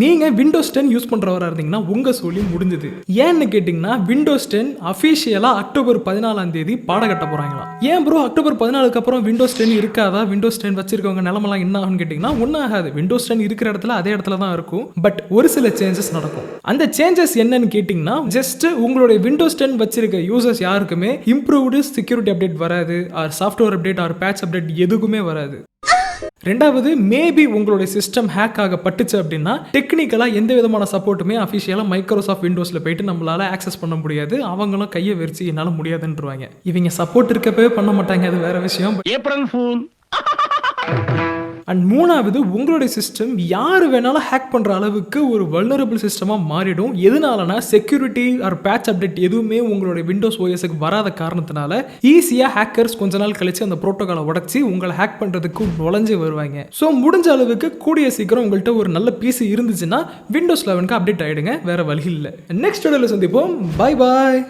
நீங்கள் Windows 10 use பண்ணுறவராக இருந்தீங்கன்னா உங்கள் சொல்லி முடிஞ்சது. ஏன்னு கேட்டிங்கன்னா விண்டோஸ் 10 அஃபிஷியலாக அக்டோபர் 14 பாடம் கட்ட போகிறாங்களாம். ஏன் ப்ரோ அக்டோபர் 14 அப்புறம் விண்டோஸ் 10 இருக்காதா? விண்டோஸ் 10 வச்சிருக்கவங்க நிலமெல்லாம் என்ன ஆகும்னு கேட்டிங்கன்னா ஒன்றும் ஆகாது. விண்டோஸ் 10 இருக்கிற இடத்துல அதே இடத்துல தான் இருக்கும். பட் ஒரு சில சேஞ்சஸ் நடக்கும். அந்த சேஞ்சஸ் என்னன்னு கேட்டிங்கன்னா ஜஸ்ட் உங்களுடைய விண்டோஸ் 10 வச்சிருக்க யூசர்ஸ் யாருக்குமே இம்ப்ரூவ்டு செக்யூரிட்டி அப்டேட் வராது, or software update or patch update எதுக்குமே வராது. ரெண்டாவது, மேபி உங்களுடைய சிஸ்டம் ஹேக் ஆகப்பட்டுச்சு அப்படின்னா டெக்னிக்கலாக எந்த விதமான சப்போர்ட்டுமே அஃபிஷியலாக மைக்ரோசாஃப்ட் விண்டோஸில் போயிட்டு நம்மளால ஆக்சஸ் பண்ண முடியாது. அவங்களும் கையை வெறிச்சு என்னால் முடியாதுன்றவாங்க. இவங்க சப்போர்ட் இருக்கப்பவே பண்ண மாட்டாங்க, அது வேற விஷயம். April fool. அண்ட் மூணாவது, உங்களுடைய சிஸ்டம் யார் வேணாலும் ஹேக் பண்ணுற அளவுக்கு ஒரு வல்னரபிள் சிஸ்டமாக மாறிடும். எதனாலனா செக்யூரிட்டி ஆர் பேட்ச் அப்டேட் எதுவுமே உங்களுடைய விண்டோஸ் ஓஎஸ்க்கு வராத காரணத்தினால ஈஸியாக ஹேக்கர்ஸ் கொஞ்ச நாள் கழிச்சு அந்த ப்ரோட்டோகாலை உடச்சி உங்களை ஹேக் பண்ணுறதுக்கு நுழைஞ்சு வருவாங்க. ஸோ முடிஞ்ச அளவுக்கு கூடிய சீக்கிரம் உங்கள்கிட்ட ஒரு நல்ல பிசி இருந்துச்சுன்னா விண்டோஸ் 11க்கு அப்டேட் ஆகிடுங்க, வேற வழி இல்லை. நெக்ஸ்ட் வீடியோவில் சந்திப்போம். பாய் பாய்.